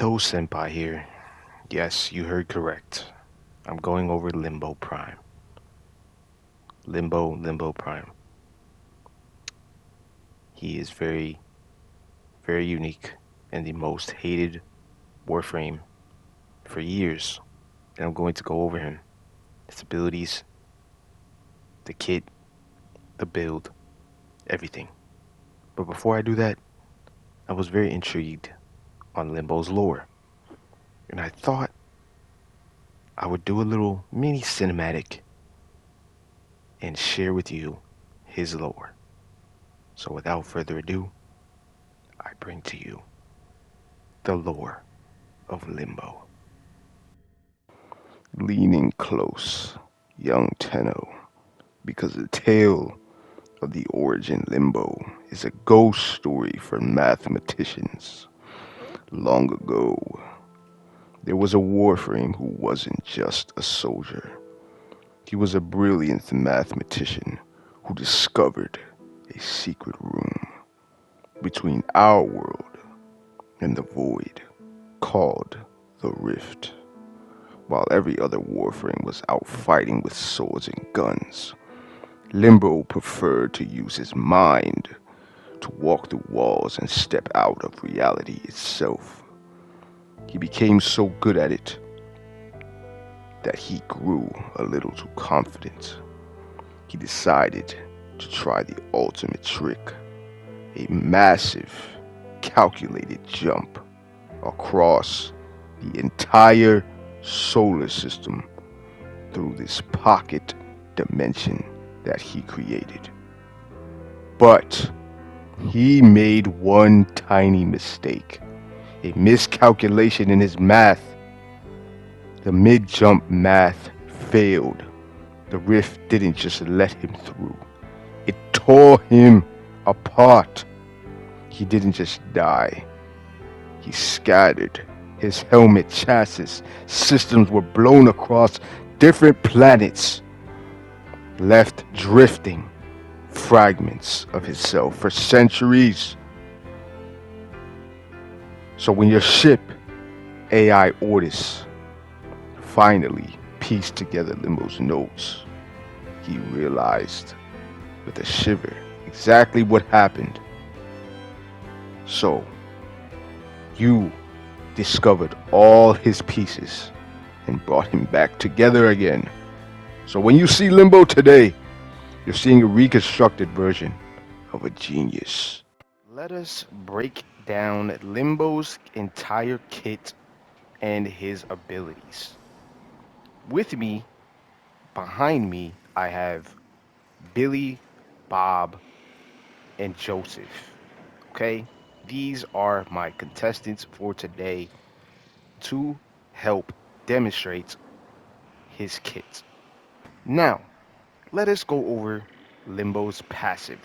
Senpai here. Yes, you heard correct. I'm going over Limbo Prime. Limbo Prime. He is very unique and the most hated Warframe for years. And I'm going to go over him. His abilities, the kit, the build, everything. But before I do that, I was very intrigued on Limbo's lore. And I thought I would do a little mini cinematic and share with you his lore. So without further ado, I bring to you the lore of Limbo. Leaning close, young Tenno, because the tale of the origin Limbo is a ghost story for mathematicians. Long ago, there was a Warframe who wasn't just a soldier. He was a brilliant mathematician who discovered a secret room between our world and the void called the Rift. While every other Warframe was out fighting with swords and guns, Limbo preferred to use his mind to walk through walls and step out of reality itself. He became so good at it that he grew a little too confident. He decided to try the ultimate trick, a massive, calculated jump across the entire solar system through this pocket dimension that he created. But he made one tiny mistake, a miscalculation in his math. The mid-jump math failed. The rift didn't just let him through, it tore him apart. He didn't just die, he scattered. His helmet, chassis, systems were blown across different planets, left drifting fragments of himself for centuries. So when your ship, AI Ordis, finally pieced together Limbo's notes, he realized with a shiver exactly what happened. So, you discovered all his pieces and brought him back together again. So when you see Limbo today, you're seeing a reconstructed version of a genius. Let us break down Limbo's entire kit and his abilities. With me, behind me, I have Billy, Bob, and Joseph. Okay? These are my contestants for today to help demonstrate his kit. Now, let us go over Limbo's passive.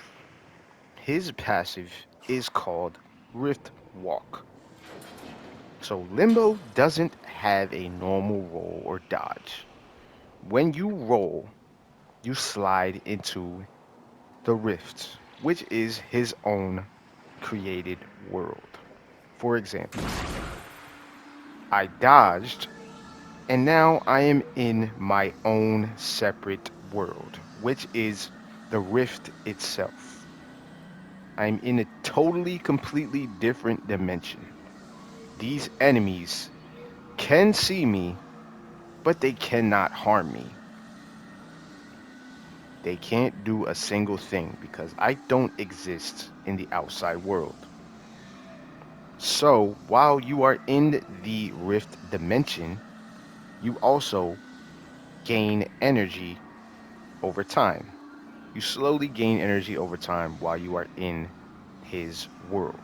His passive is called Rift Walk. So Limbo doesn't have a normal roll or dodge. When you roll, you slide into the rift, which is his own created world. For example, I dodged, and now I am in my own separate world, which is the rift itself. I'm in a totally, completely different dimension. These enemies can see me, but they cannot harm me. They can't do a single thing because I don't exist in the outside world. So, while you are in the rift dimension, you also gain energy over time. You slowly gain energy over time while you are in his world.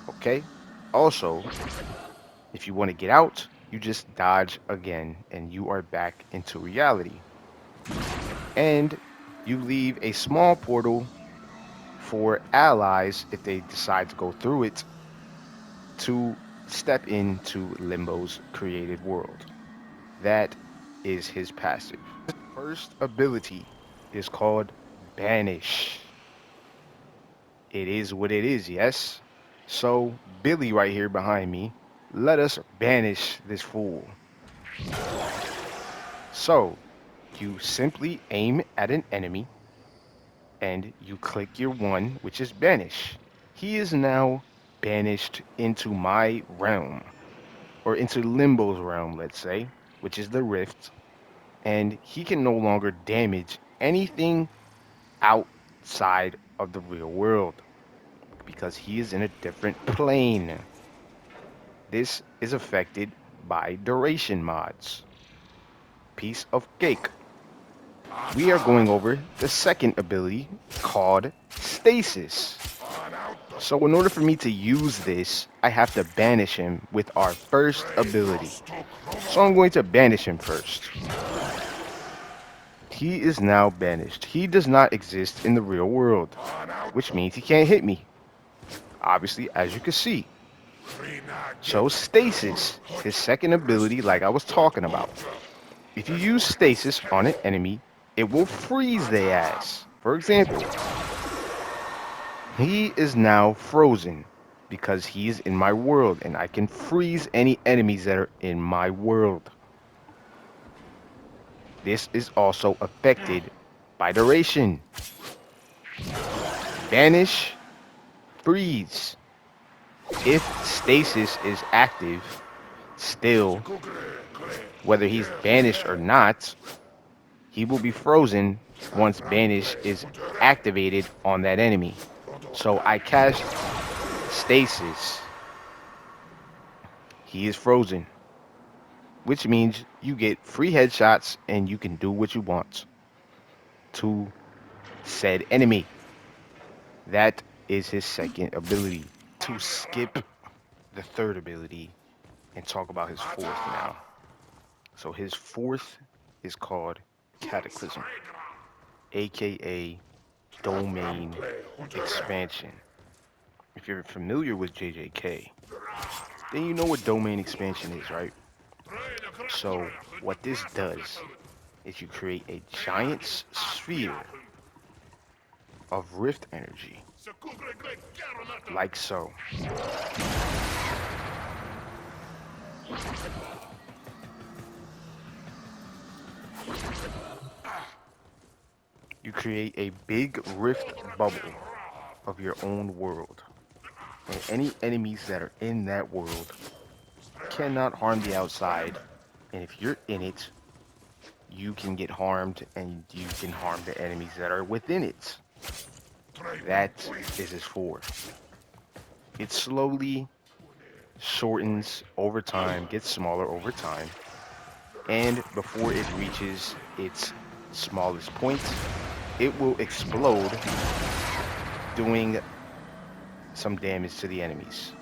Okay? Also, if you want to get out, you just dodge again and you are back into reality. And you leave a small portal for allies if they decide to go through it to step into Limbo's created world. That is his passive. First ability is called Banish. It is what it is, yes? So, Billy right here behind me, let us banish this fool. So, you simply aim at an enemy and you click your one, which is banish. He is now banished into my realm, or into Limbo's realm, let's say, which is the rift, and he can no longer damage anything outside of the real world because he is in a different plane. This is affected by duration mods. Piece of cake. We are going over the second ability called Stasis. So in order for me to use this, I have to banish him with our first ability. So I'm going to banish him first. He is now banished. He does not exist in the real world, which means he can't hit me. Obviously, as you can see. So Stasis, his second ability like I was talking about. If you use Stasis on an enemy, it will freeze their ass. For example, he is now frozen because he is in my world and I can freeze any enemies that are in my world. This is also affected by duration. Banish, freeze. If stasis is active, still, whether he's banished or not, he will be frozen once banish is activated on that enemy. So I cast stasis. He is frozen, which means you get free headshots and you can do what you want to said enemy. That is his second ability. To skip the third ability and talk about his fourth now. So his fourth is called Cataclysm, aka Domain Expansion. If you're familiar with JJK, then you know what Domain Expansion is, right? So what this does is you create a giant sphere of rift energy, like so. You create a big rift bubble of your own world, and any enemies that are in that world cannot harm the outside, and if you're in it, you can get harmed and you can harm the enemies that are within it. That is his four. It slowly shortens over time, gets smaller over time, and before it reaches its smallest point, it will explode, doing some damage to the enemies.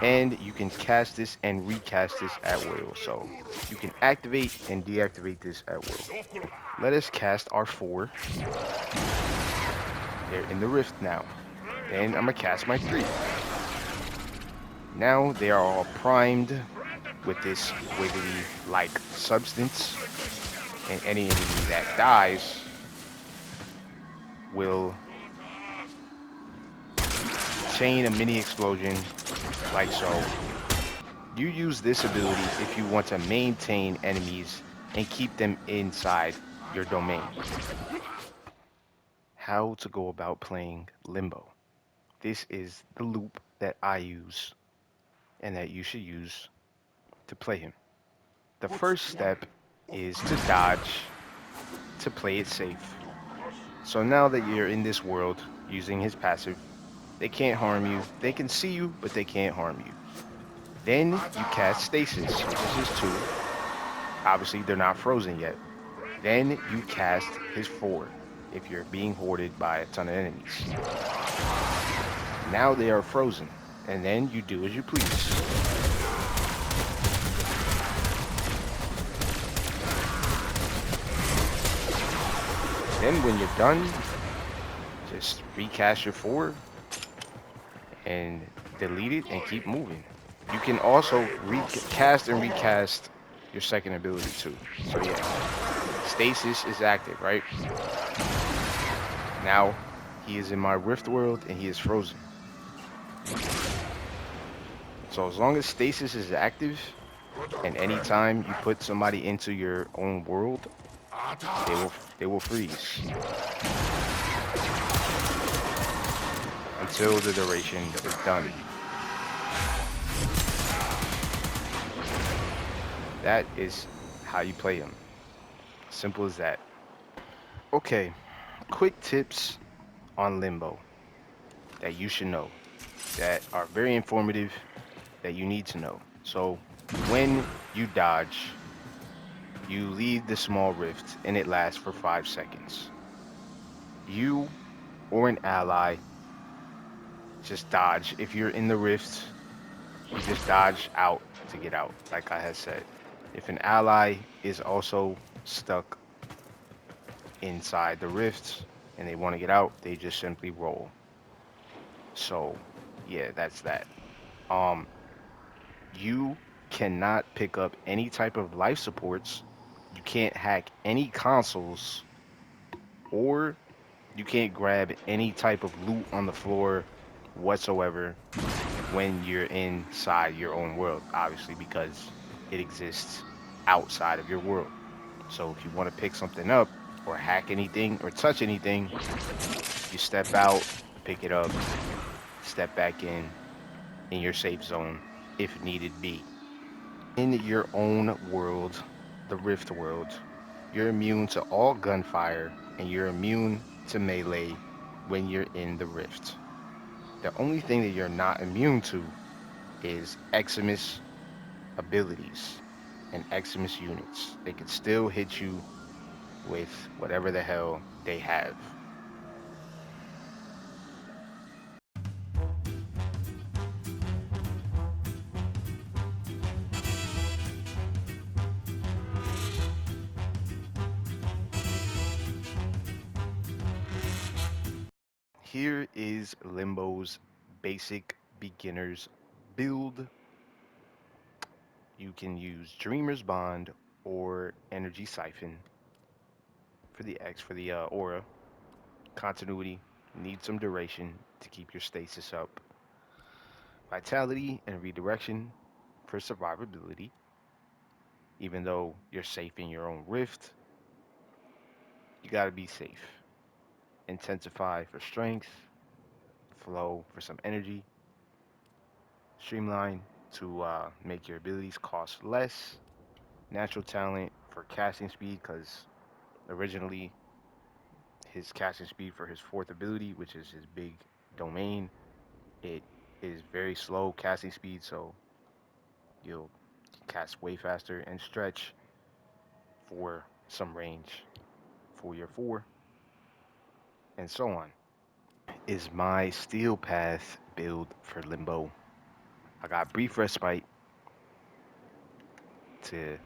And you can cast this and recast this at will. So you can activate and deactivate this at will. Let us cast our four. They're in the rift now. Then I'm gonna cast my three. Now they are all primed with this wiggly-like substance, and any enemy that dies will chain a mini explosion like so. You use this ability if you want to maintain enemies and keep them inside your domain. How to go about playing Limbo. This is the loop that I use and that you should use to play him. The first step is to dodge to play it safe. So now that you're in this world using his passive, they can't harm you. They can see you, but they can't harm you. Then you cast Stasis, which is his 2. Obviously, they're not frozen yet. Then you cast his 4, if you're being hoarded by a ton of enemies. Now they are frozen, and then you do as you please. Then when you're done, just recast your 4 and delete it and keep moving. You can also recast and recast your second ability too. So yeah, Stasis is active, right? Now he is in my Rift world and he is frozen. So as long as stasis is active, and anytime you put somebody into your own world, they will freeze until the duration is done. That is how you play them. Simple as that. Okay, quick tips on Limbo that you should know that are very informative that you need to know. So, when you dodge, you leave the small rift and it lasts for 5 seconds. You or an ally just dodge. If you're in the rift, you just dodge out to get out, like I had said. If an ally is also stuck inside the rift and they want to get out, they just simply roll. So, yeah, that's that. Um, you cannot pick up any type of life supports. You can't hack any consoles, or you can't grab any type of loot on the floor whatsoever when you're inside your own world, obviously, because it exists outside of your world. So if you want to pick something up or hack anything or touch anything, you step out, pick it up, step back in your safe zone if needed be. In your own world, the Rift world, you're immune to all gunfire and you're immune to melee when you're in the Rift. The only thing that you're not immune to is Eximus abilities and Eximus units. They can still hit you with whatever the hell they have. Here is Limbo's basic beginner's build. You can use Dreamer's Bond or Energy Siphon for the X for the aura. Continuity, need some duration to keep your stasis up. Vitality and redirection for survivability. Even though you're safe in your own rift, you gotta be safe. Intensify for strength, flow for some energy, streamline to make your abilities cost less, natural talent for casting speed, because originally his casting speed for his fourth ability, which is his big domain, it is very slow casting speed, so you'll cast way faster, and stretch for some range for your four, and so on. Is my steel path build for Limbo. I got brief respite to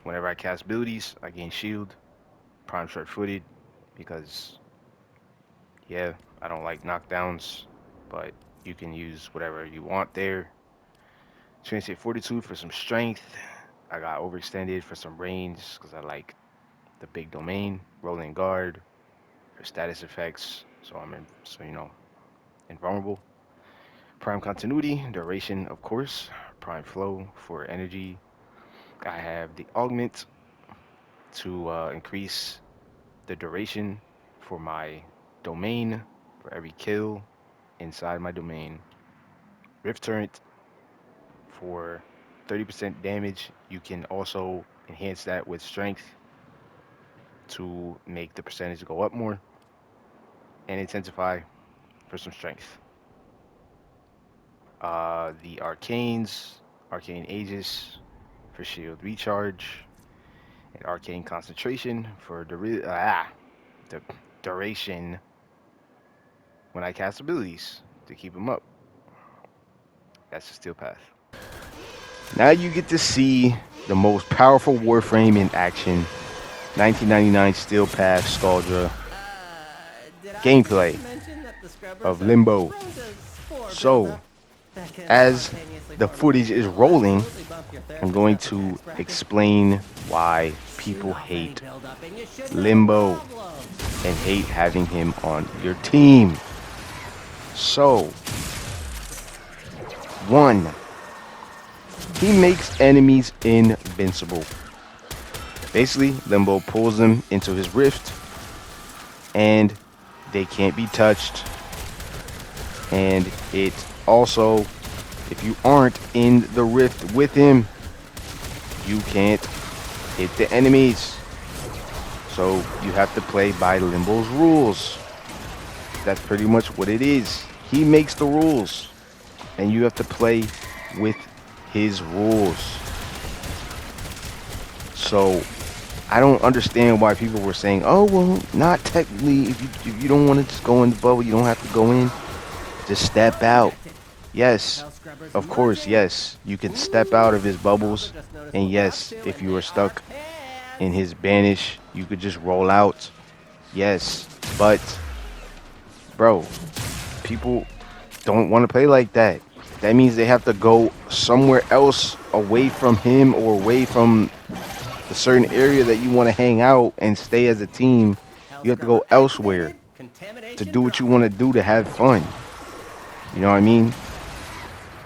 whenever I cast abilities, I gain shield, prime short footed, because yeah, I don't like knockdowns, but you can use whatever you want there. Transient fortitude for some strength. I got overextended for some range because I like the big domain. Rolling guard for status effects, so invulnerable. Prime continuity, duration, of course. Prime flow for energy. I have the augment to increase the duration for my domain for every kill inside my domain. Rift Turret for 30% damage. You can also enhance that with strength to make the percentage go up more, and intensify for some strength. The Arcanes, Arcane Aegis for shield recharge, and Arcane Concentration for the duration when I cast abilities to keep them up. That's the Steel Path. Now you get to see the most powerful Warframe in action. 1999 Steel Path Scaldra gameplay of Limbo. So, as the footage is rolling, I'm going to explain why people hate Limbo and hate having him on your team. So, One, he makes enemies invincible. Basically, Limbo pulls them into his rift, and they can't be touched. And it also, if you aren't in the rift with him, you can't hit the enemies. So you have to play by Limbo's rules. That's pretty much what it is. He makes the rules, and you have to play with his rules. So I don't understand why people were saying, "Oh well, not technically. If you don't want to just go in the bubble, you don't have to go in. Just step out." Yes, of course, yes. You can step out of his bubbles, and yes, if you are stuck in his banish, you could just roll out. Yes, but bro, people don't want to play like that. That means they have to go somewhere else away from him or away from the certain area that you want to hang out and stay as a team. You have to go elsewhere to do what you want to do to have fun. You know what I mean?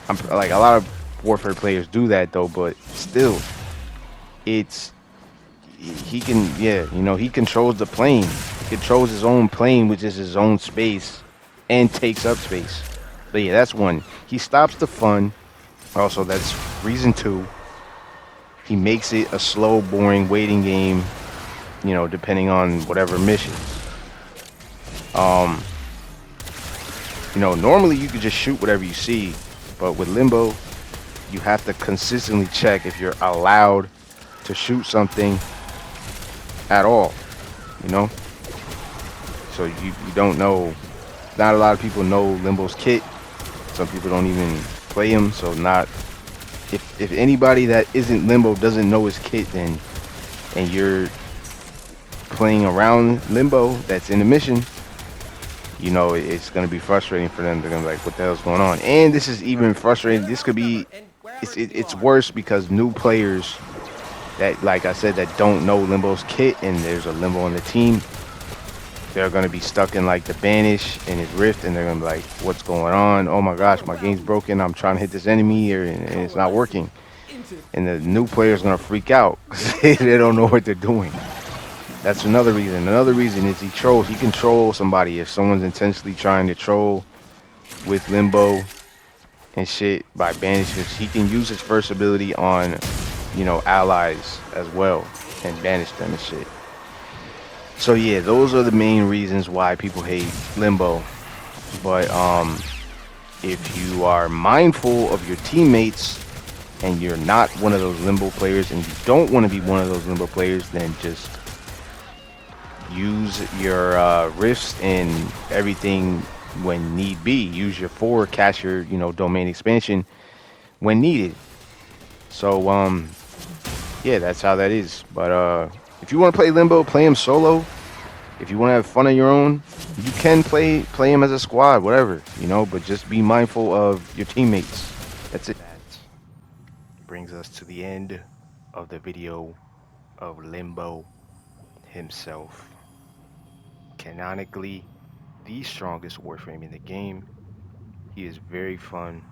I'm like a lot of Warfare players do that though, but still, it's he can he controls the plane. He controls his own plane, which is his own space, and takes up space. So yeah, that's one. He stops the fun. Also, that's reason two. He makes it a slow, boring waiting game. Depending on whatever mission. Um, normally you could just shoot whatever you see, but with Limbo, you have to consistently check if you're allowed to shoot something at all. You know, so you don't know. Not a lot of people know Limbo's kit. Some people don't even play him. So not if anybody that isn't Limbo doesn't know his kit, then and you're playing around Limbo that's in the mission, it's going to be frustrating for them. They're going to be like, what the hell's going on? And this is even frustrating. This could be, it's worse because new players that, like I said, that don't know Limbo's kit and there's a Limbo on the team, they're going to be stuck in like the banish and his rift and they're going to be like, what's going on? Oh my gosh, my game's broken. I'm trying to hit this enemy here and it's not working. And the new player's going to freak out because they don't know what they're doing. That's another reason. Another reason is he trolls. He can troll somebody if someone's intentionally trying to troll with Limbo and shit by banishments. He can use his first ability on, allies as well and banish them and shit. So yeah, those are the main reasons why people hate Limbo. But if you are mindful of your teammates and you're not one of those Limbo players and you don't want to be one of those Limbo players, then just use your rifts and everything when need be. Use your forward, cast your domain expansion when needed. So yeah, that's how that is. But if you want to play Limbo, play him solo. If you want to have fun on your own, you can play him as a squad, whatever, but just be mindful of your teammates. That's it. That brings us to the end of the video of Limbo himself. Canonically, the strongest Warframe in the game. He is very fun,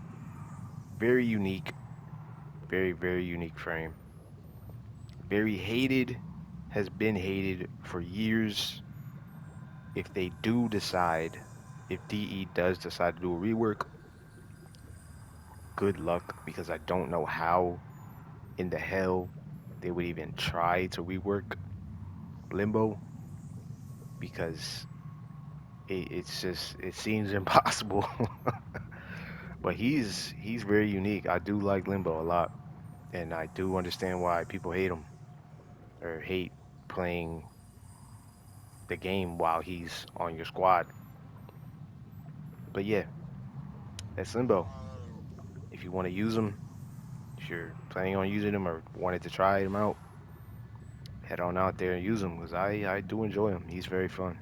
very unique, very, very unique frame. Very hated, has been hated for years. If they do decide, if DE does decide to do a rework, good luck because I don't know how in the hell they would even try to rework Limbo because it seems impossible. But he's very unique. I do like Limbo a lot. And I do understand why people hate him or hate playing the game while he's on your squad. But yeah, that's Limbo. If you want to use him, if you're planning on using him or wanted to try him out, head on out there and use him because I do enjoy him. He's very fun.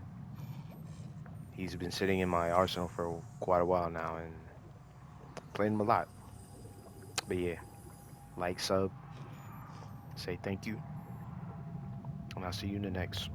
He's been sitting in my arsenal for quite a while now and playing him a lot. But yeah, like, sub, say thank you, and I'll see you in the next.